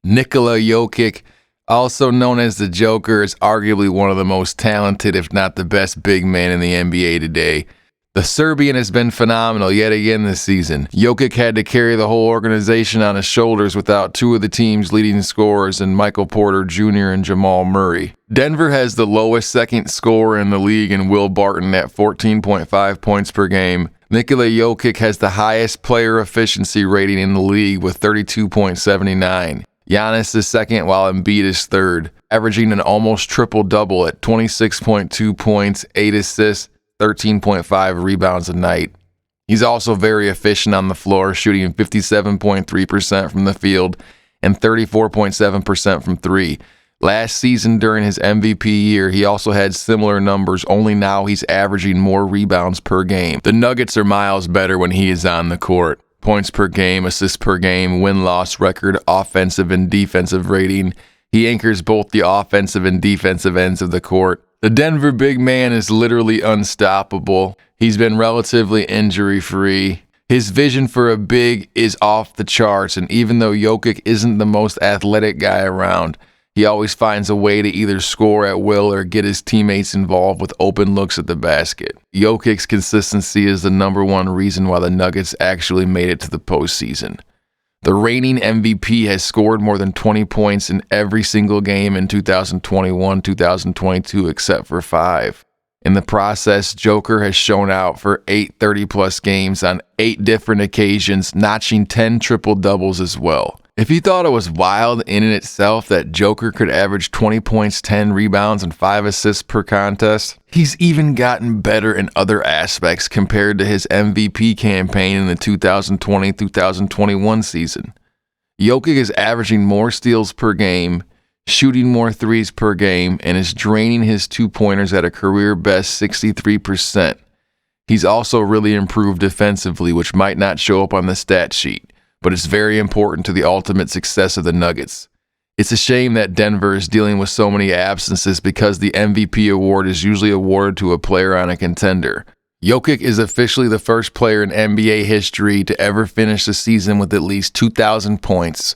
Nikola Jokic, also known as the Joker, is arguably one of the most talented, if not the best, big man in the NBA today. The Serbian has been phenomenal yet again this season. Jokic had to carry the whole organization on his shoulders without two of the team's leading scorers in Michael Porter Jr. and Jamal Murray. Denver has the lowest second scorer in the league in Will Barton at 14.5 points per game. Nikola Jokic has the highest player efficiency rating in the league with 32.79. Giannis is second while Embiid is third, averaging an almost triple-double at 26.2 points, 8 assists, 13.5 rebounds a night. He's also very efficient on the floor, shooting 57.3% from the field and 34.7% from three. Last season during his MVP year, he also had similar numbers, only now he's averaging more rebounds per game. The Nuggets are miles better when he is on the court. Points per game, assists per game, win-loss record, offensive and defensive rating. He anchors both the offensive and defensive ends of the court. The Denver big man is literally unstoppable. He's been relatively injury-free. His vision for a big is off the charts, and even though Jokic isn't the most athletic guy around, he always finds a way to either score at will or get his teammates involved with open looks at the basket. Jokic's consistency is the number one reason why the Nuggets actually made it to the postseason. The reigning MVP has scored more than 20 points in every single game in 2021-2022 except for 5. In the process, Joker has shown out for 8 30-plus games on 8 different occasions, notching 10 triple-doubles as well. If you thought it was wild in and itself that Joker could average 20 points, 10 rebounds, and 5 assists per contest, he's even gotten better in other aspects compared to his MVP campaign in the 2020-2021 season. Jokic is averaging more steals per game, shooting more threes per game, and is draining his two-pointers at a career-best 63%. He's also really improved defensively, which might not show up on the stat sheet, but it's very important to the ultimate success of the Nuggets. It's a shame that Denver is dealing with so many absences because the MVP award is usually awarded to a player on a contender. Jokic is officially the first player in NBA history to ever finish the season with at least 2,000 points,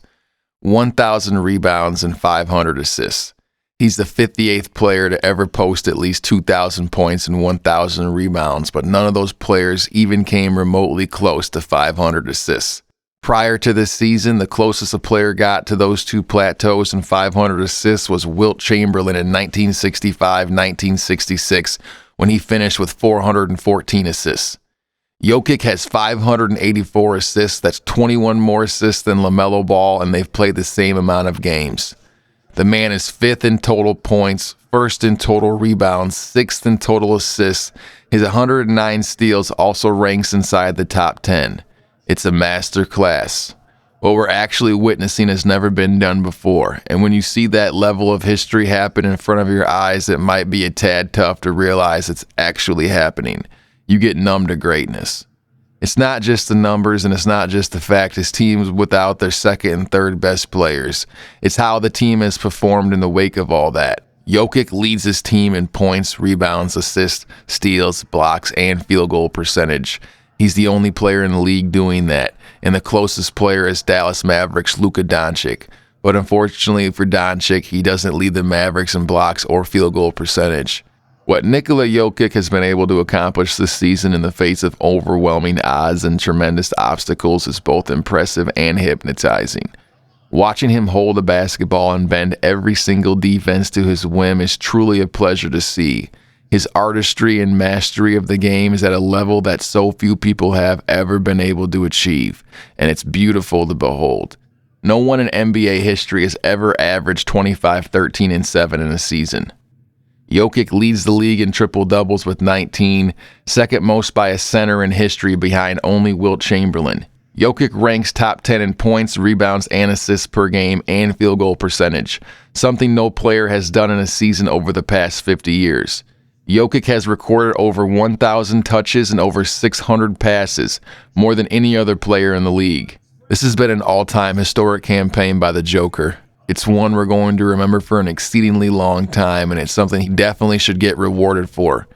1,000 rebounds, and 500 assists. He's the 58th player to ever post at least 2,000 points and 1,000 rebounds, but none of those players even came remotely close to 500 assists. Prior to this season, the closest a player got to those two plateaus and 500 assists was Wilt Chamberlain in 1965-1966 when he finished with 414 assists. Jokic has 584 assists. That's 21 more assists than LaMelo Ball, and they've played the same amount of games. The man is 5th in total points, 1st in total rebounds, 6th in total assists. His 109 steals also ranks inside the top 10. It's a master class. What we're actually witnessing has never been done before, and when you see that level of history happen in front of your eyes, it might be a tad tough to realize it's actually happening. You get numb to greatness. It's not just the numbers, and it's not just the fact his team's without their second and third best players. It's how the team has performed in the wake of all that. Jokic leads his team in points, rebounds, assists, steals, blocks, and field goal percentage. He's the only player in the league doing that, and the closest player is Dallas Mavericks' Luka Doncic. But unfortunately for Doncic, he doesn't lead the Mavericks in blocks or field goal percentage. What Nikola Jokic has been able to accomplish this season in the face of overwhelming odds and tremendous obstacles is both impressive and hypnotizing. Watching him hold a basketball and bend every single defense to his whim is truly a pleasure to see. His artistry and mastery of the game is at a level that so few people have ever been able to achieve, and it's beautiful to behold. No one in NBA history has ever averaged 25, 13, and 7 in a season. Jokic leads the league in triple-doubles with 19, second most by a center in history behind only Wilt Chamberlain. Jokic ranks top 10 in points, rebounds, and assists per game and field goal percentage, something no player has done in a season over the past 50 years. Jokic has recorded over 1,000 touches and over 600 passes, more than any other player in the league. This has been an all-time historic campaign by the Joker. It's one we're going to remember for an exceedingly long time, and it's something he definitely should get rewarded for.